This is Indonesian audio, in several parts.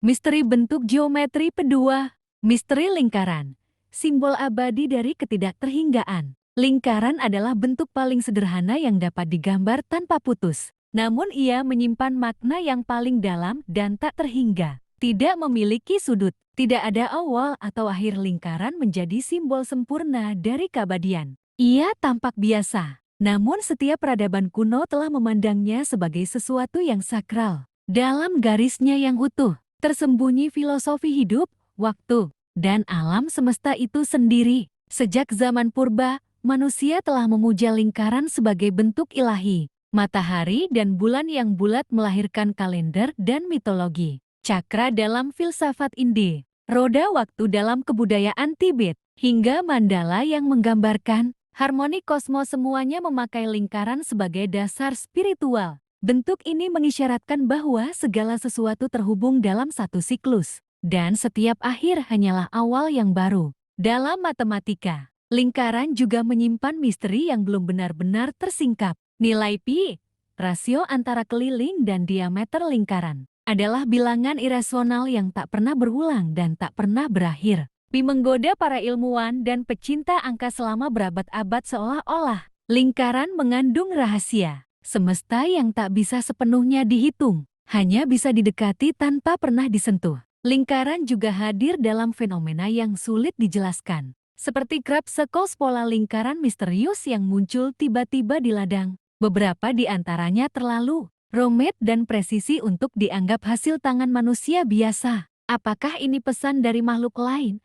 Misteri bentuk geometri kedua. Misteri lingkaran. Simbol abadi dari ketidakterhinggaan. Lingkaran adalah bentuk paling sederhana yang dapat digambar tanpa putus. Namun ia menyimpan makna yang paling dalam dan tak terhingga. Tidak memiliki sudut. Tidak ada awal atau akhir. Lingkaran menjadi simbol sempurna dari keabadian. Ia tampak biasa. Namun setiap peradaban kuno telah memandangnya sebagai sesuatu yang sakral. Dalam garisnya yang utuh, tersembunyi filosofi hidup, waktu, dan alam semesta itu sendiri. Sejak zaman purba, manusia telah memuja lingkaran sebagai bentuk ilahi. Matahari dan bulan yang bulat melahirkan kalender dan mitologi. Cakra dalam filsafat India, roda waktu dalam kebudayaan Tibet, hingga mandala yang menggambarkan harmoni kosmos, semuanya memakai lingkaran sebagai dasar spiritual. Bentuk ini mengisyaratkan bahwa segala sesuatu terhubung dalam satu siklus, dan setiap akhir hanyalah awal yang baru. Dalam matematika, lingkaran juga menyimpan misteri yang belum benar-benar tersingkap. Nilai pi, rasio antara keliling dan diameter lingkaran, adalah bilangan irasional yang tak pernah berulang dan tak pernah berakhir. Pi menggoda para ilmuwan dan pecinta angka selama berabad-abad, seolah-olah lingkaran mengandung rahasia. Semesta yang tak bisa sepenuhnya dihitung, hanya bisa didekati tanpa pernah disentuh. Lingkaran juga hadir dalam fenomena yang sulit dijelaskan, seperti crop circles, pola lingkaran misterius yang muncul tiba-tiba di ladang. Beberapa di antaranya terlalu rumit dan presisi untuk dianggap hasil tangan manusia biasa. Apakah ini pesan dari makhluk lain?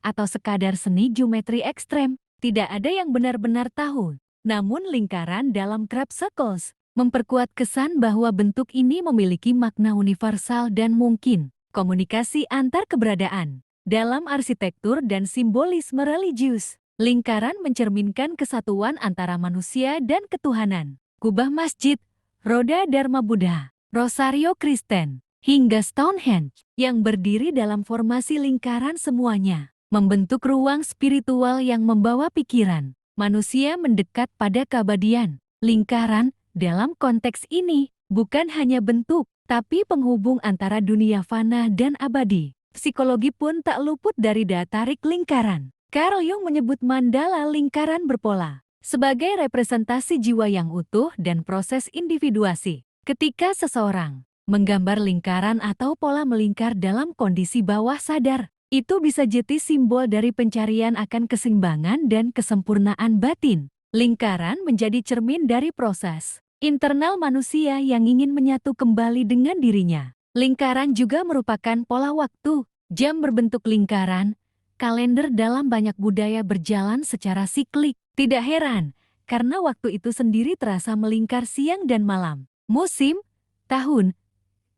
Atau sekadar seni geometri ekstrem? Tidak ada yang benar-benar tahu. Namun lingkaran dalam crop circles memperkuat kesan bahwa bentuk ini memiliki makna universal dan mungkin komunikasi antar keberadaan. Dalam arsitektur dan simbolisme religius, lingkaran mencerminkan kesatuan antara manusia dan ketuhanan. Kubah masjid, roda Dharma Buddha, Rosario Kristen, hingga Stonehenge yang berdiri dalam formasi lingkaran, semuanya membentuk ruang spiritual yang membawa pikiran manusia mendekat pada keabadian. Lingkaran, dalam konteks ini, bukan hanya bentuk, tapi penghubung antara dunia fana dan abadi. Psikologi pun tak luput dari daya tarik lingkaran. Carl Jung menyebut mandala lingkaran berpola sebagai representasi jiwa yang utuh dan proses individuasi. Ketika seseorang menggambar lingkaran atau pola melingkar dalam kondisi bawah sadar, itu bisa jadi simbol dari pencarian akan keseimbangan dan kesempurnaan batin. Lingkaran menjadi cermin dari proses internal manusia yang ingin menyatu kembali dengan dirinya. Lingkaran juga merupakan pola waktu. Jam berbentuk lingkaran, kalender dalam banyak budaya berjalan secara siklik. Tidak heran, karena waktu itu sendiri terasa melingkar siang dan malam, musim, tahun,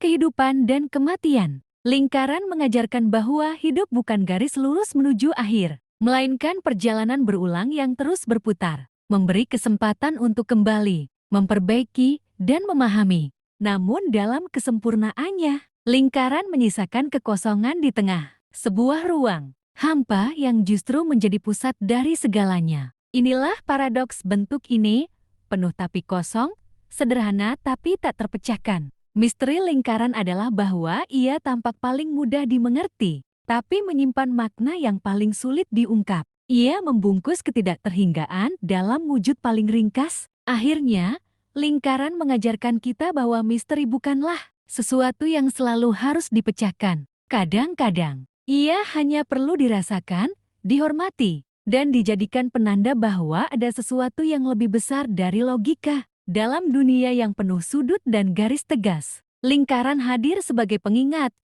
kehidupan dan kematian. Lingkaran mengajarkan bahwa hidup bukan garis lurus menuju akhir, melainkan perjalanan berulang yang terus berputar, memberi kesempatan untuk kembali, memperbaiki, dan memahami. Namun dalam kesempurnaannya, lingkaran menyisakan kekosongan di tengah sebuah ruang hampa yang justru menjadi pusat dari segalanya. Inilah paradoks bentuk ini, penuh tapi kosong, sederhana tapi tak terpecahkan. Misteri lingkaran adalah bahwa ia tampak paling mudah dimengerti, tapi menyimpan makna yang paling sulit diungkap. Ia membungkus ketidakterhinggaan dalam wujud paling ringkas. Akhirnya, lingkaran mengajarkan kita bahwa misteri bukanlah sesuatu yang selalu harus dipecahkan. Kadang-kadang, ia hanya perlu dirasakan, dihormati, dan dijadikan penanda bahwa ada sesuatu yang lebih besar dari logika. Dalam dunia yang penuh sudut dan garis tegas, lingkaran hadir sebagai pengingat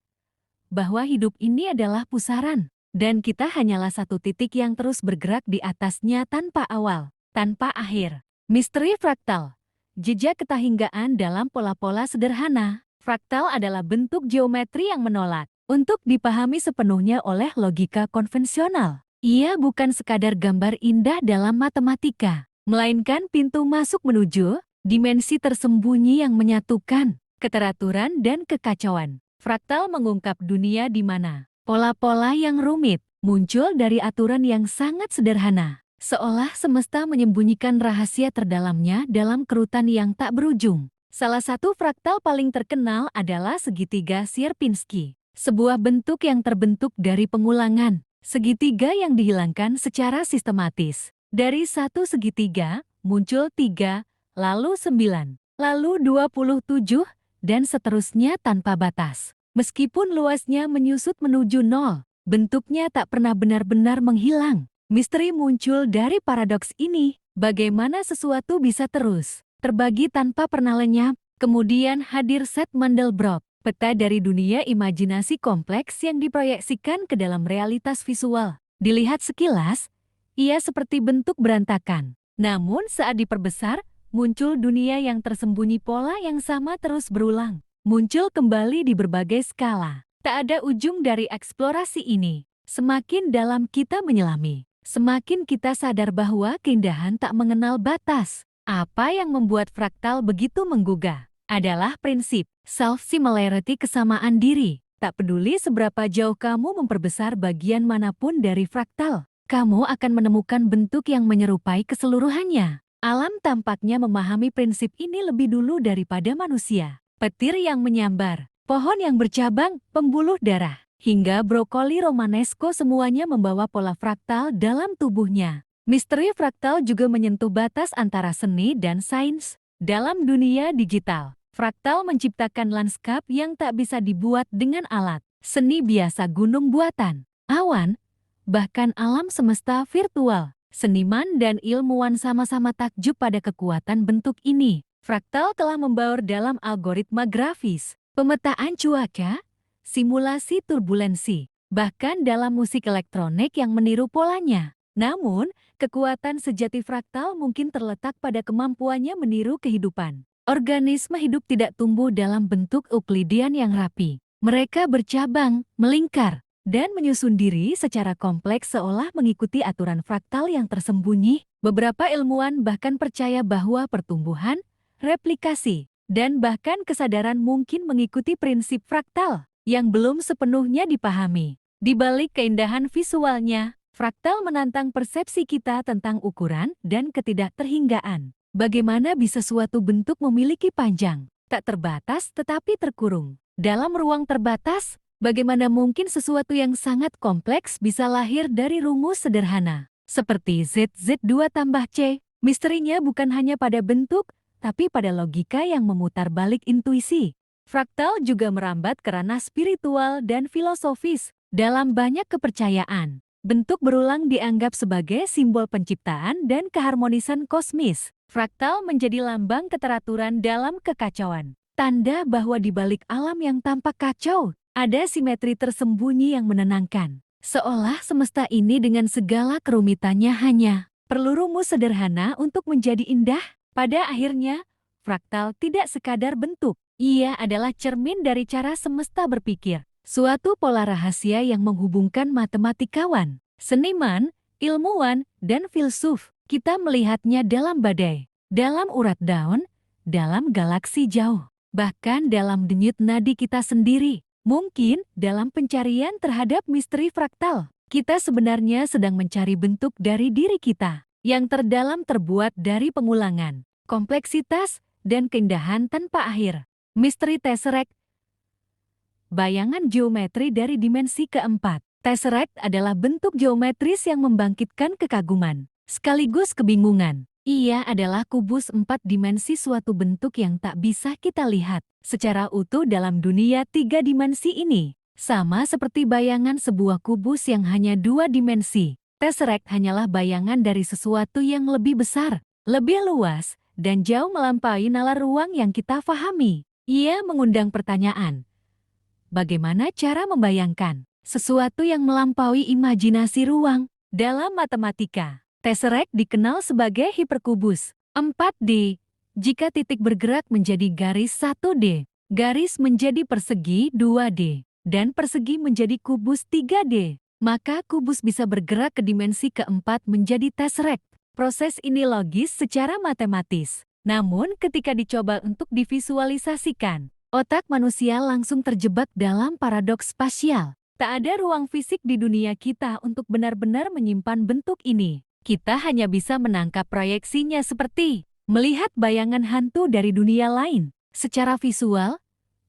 bahwa hidup ini adalah pusaran, dan kita hanyalah satu titik yang terus bergerak di atasnya tanpa awal, tanpa akhir. Misteri fraktal, jejak ketahinggaan dalam pola-pola sederhana. Fraktal adalah bentuk geometri yang menolak untuk dipahami sepenuhnya oleh logika konvensional. Ia bukan sekadar gambar indah dalam matematika, melainkan pintu masuk menuju dimensi tersembunyi yang menyatukan keteraturan dan kekacauan. Fraktal mengungkap dunia di mana pola-pola yang rumit muncul dari aturan yang sangat sederhana, seolah semesta menyembunyikan rahasia terdalamnya dalam kerutan yang tak berujung. Salah satu fraktal paling terkenal adalah segitiga Sierpinski. sebuah bentuk yang terbentuk dari pengulangan, segitiga yang dihilangkan secara sistematis. Dari satu segitiga, muncul 3, lalu 9, lalu 27, dan seterusnya tanpa batas. Meskipun luasnya menyusut menuju 0, bentuknya tak pernah benar-benar menghilang. Misteri muncul dari paradoks ini, bagaimana sesuatu bisa terus terbagi tanpa pernah lenyap. Kemudian hadir set Mandelbrot, peta dari dunia imajinasi kompleks yang diproyeksikan ke dalam realitas visual. Dilihat sekilas, ia seperti bentuk berantakan. Namun saat diperbesar, muncul dunia yang tersembunyi, pola yang sama terus berulang. Muncul kembali di berbagai skala. Tak ada ujung dari eksplorasi ini. Semakin dalam kita menyelami, semakin kita sadar bahwa keindahan tak mengenal batas. Apa yang membuat fraktal begitu menggugah adalah prinsip self-similarity, kesamaan diri. Tak peduli seberapa jauh kamu memperbesar bagian manapun dari fraktal, kamu akan menemukan bentuk yang menyerupai keseluruhannya. Alam tampaknya memahami prinsip ini lebih dulu daripada manusia. Petir yang menyambar, pohon yang bercabang, pembuluh darah, hingga brokoli romanesco semuanya membawa pola fraktal dalam tubuhnya. Misteri fraktal juga menyentuh batas antara seni dan sains. Dalam dunia digital, fraktal menciptakan lanskap yang tak bisa dibuat dengan alat. Seni biasa, gunung buatan, awan, bahkan alam semesta virtual. Seniman dan ilmuwan sama-sama takjub pada kekuatan bentuk ini. Fraktal telah membaur dalam algoritma grafis, pemetaan cuaca, simulasi turbulensi, bahkan dalam musik elektronik yang meniru polanya. Namun, kekuatan sejati fraktal mungkin terletak pada kemampuannya meniru kehidupan. Organisme hidup tidak tumbuh dalam bentuk Euklidian yang rapi. Mereka bercabang, melingkar, dan menyusun diri secara kompleks seolah mengikuti aturan fraktal yang tersembunyi. Beberapa ilmuwan bahkan percaya bahwa pertumbuhan, replikasi, dan bahkan kesadaran mungkin mengikuti prinsip fraktal yang belum sepenuhnya dipahami. Di balik keindahan visualnya, fraktal menantang persepsi kita tentang ukuran dan ketidakterhinggaan. Bagaimana bisa suatu bentuk memiliki panjang, tak terbatas tetapi terkurung? Dalam ruang terbatas, bagaimana mungkin sesuatu yang sangat kompleks bisa lahir dari rumus sederhana? Seperti ZZ2 tambah C, misterinya bukan hanya pada bentuk, tapi pada logika yang memutar balik intuisi. Fraktal juga merambat ke ranah spiritual dan filosofis. Dalam banyak kepercayaan, bentuk berulang dianggap sebagai simbol penciptaan dan keharmonisan kosmis. Fraktal menjadi lambang keteraturan dalam kekacauan. Tanda bahwa di balik alam yang tampak kacau, ada simetri tersembunyi yang menenangkan. Seolah semesta ini dengan segala kerumitannya hanya perlu rumus sederhana untuk menjadi indah. Pada akhirnya, fraktal tidak sekadar bentuk. Ia adalah cermin dari cara semesta berpikir. Suatu pola rahasia yang menghubungkan matematikawan, seniman, ilmuwan, dan filsuf. Kita melihatnya dalam badai, dalam urat daun, dalam galaksi jauh, bahkan dalam denyut nadi kita sendiri. Mungkin dalam pencarian terhadap misteri fraktal, kita sebenarnya sedang mencari bentuk dari diri kita yang terdalam, terbuat dari pengulangan, kompleksitas, dan keindahan tanpa akhir. Misteri Tesseract, bayangan geometri dari dimensi keempat. Tesseract adalah bentuk geometris yang membangkitkan kekaguman, sekaligus kebingungan. Ia adalah kubus 4 dimensi, suatu bentuk yang tak bisa kita lihat secara utuh dalam dunia 3 dimensi ini. Sama seperti bayangan sebuah kubus yang hanya 2 dimensi, Tesseract hanyalah bayangan dari sesuatu yang lebih besar, lebih luas, dan jauh melampaui nalar ruang yang kita fahami. Ia mengundang pertanyaan. Bagaimana cara membayangkan sesuatu yang melampaui imajinasi ruang? Dalam matematika, Tesseract dikenal sebagai hiperkubus 4D. Jika titik bergerak menjadi garis 1D, garis menjadi persegi 2D, dan persegi menjadi kubus 3D, maka kubus bisa bergerak ke dimensi keempat menjadi Tesseract. Proses ini logis secara matematis. Namun ketika dicoba untuk divisualisasikan, otak manusia langsung terjebak dalam paradoks spasial. Tak ada ruang fisik di dunia kita untuk benar-benar menyimpan bentuk ini. Kita hanya bisa menangkap proyeksinya seperti melihat bayangan hantu dari dunia lain. Secara visual,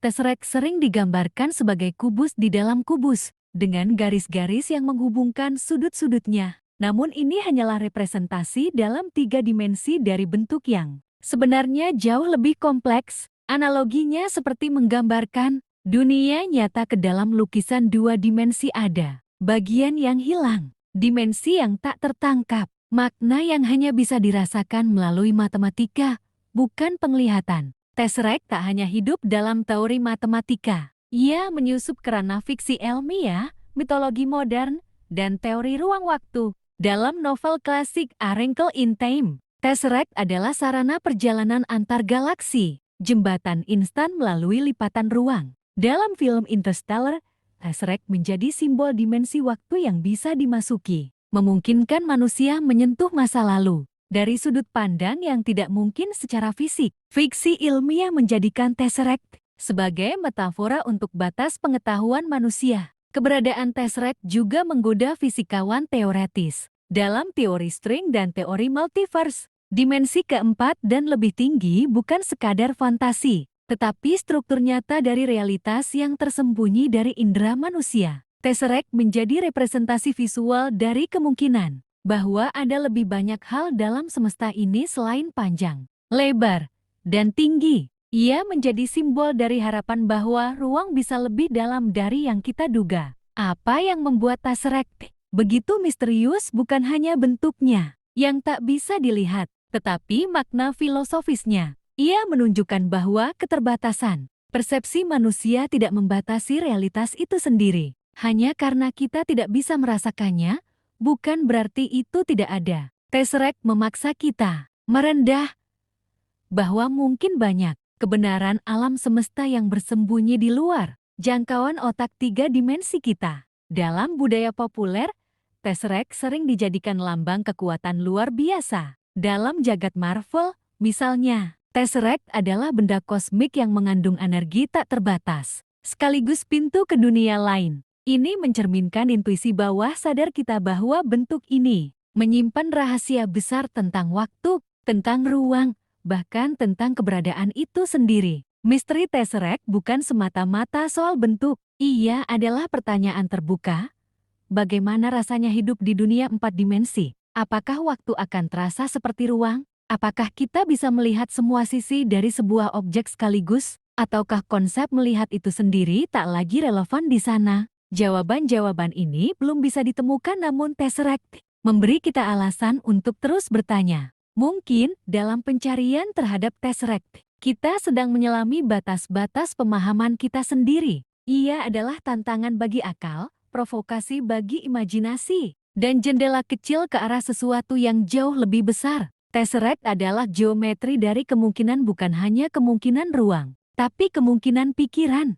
Tesseract sering digambarkan sebagai kubus di dalam kubus, dengan garis-garis yang menghubungkan sudut-sudutnya. Namun ini hanyalah representasi dalam 3 dimensi dari bentuk yang sebenarnya jauh lebih kompleks. Analoginya seperti menggambarkan dunia nyata ke dalam lukisan 2 dimensi ada. Bagian yang hilang, dimensi yang tak tertangkap, makna yang hanya bisa dirasakan melalui matematika, bukan penglihatan. Tesseract tak hanya hidup dalam teori matematika. Ia menyusup ke ranah fiksi ilmiah, mitologi modern, dan teori ruang waktu. Dalam novel klasik A Wrinkle in Time, Tesseract adalah sarana perjalanan antar galaksi, jembatan instan melalui lipatan ruang. Dalam film Interstellar, Tesseract menjadi simbol dimensi waktu yang bisa dimasuki, memungkinkan manusia menyentuh masa lalu dari sudut pandang yang tidak mungkin secara fisik. Fiksi ilmiah menjadikan Tesseract sebagai metafora untuk batas pengetahuan manusia. Keberadaan Tesseract juga menggoda fisikawan teoretis. Dalam teori string dan teori multiverse, dimensi keempat dan lebih tinggi bukan sekadar fantasi, tetapi struktur nyata dari realitas yang tersembunyi dari indera manusia. Tesseract menjadi representasi visual dari kemungkinan bahwa ada lebih banyak hal dalam semesta ini selain panjang, lebar, dan tinggi. Ia menjadi simbol dari harapan bahwa ruang bisa lebih dalam dari yang kita duga. Apa yang membuat Tesseract begitu misterius bukan hanya bentuknya yang tak bisa dilihat, tetapi makna filosofisnya. Ia menunjukkan bahwa keterbatasan persepsi manusia tidak membatasi realitas itu sendiri. Hanya karena kita tidak bisa merasakannya, bukan berarti itu tidak ada. Tesseract memaksa kita merendah bahwa mungkin banyak kebenaran alam semesta yang bersembunyi di luar jangkauan otak 3 dimensi kita. Dalam budaya populer, Tesseract sering dijadikan lambang kekuatan luar biasa. Dalam jagat Marvel, misalnya, Tesseract adalah benda kosmik yang mengandung energi tak terbatas, sekaligus pintu ke dunia lain. Ini mencerminkan intuisi bawah sadar kita bahwa bentuk ini menyimpan rahasia besar tentang waktu, tentang ruang, bahkan tentang keberadaan itu sendiri. Misteri Tesseract bukan semata-mata soal bentuk. Ia adalah pertanyaan terbuka. Bagaimana rasanya hidup di dunia 4 dimensi? Apakah waktu akan terasa seperti ruang? Apakah kita bisa melihat semua sisi dari sebuah objek sekaligus? Ataukah konsep melihat itu sendiri tak lagi relevan di sana? Jawaban-jawaban ini belum bisa ditemukan, namun Tesseract memberi kita alasan untuk terus bertanya. Mungkin dalam pencarian terhadap Tesseract, kita sedang menyelami batas-batas pemahaman kita sendiri. Ia adalah tantangan bagi akal, provokasi bagi imajinasi, dan jendela kecil ke arah sesuatu yang jauh lebih besar. Tesseract adalah geometri dari kemungkinan, bukan hanya kemungkinan ruang, tapi kemungkinan pikiran.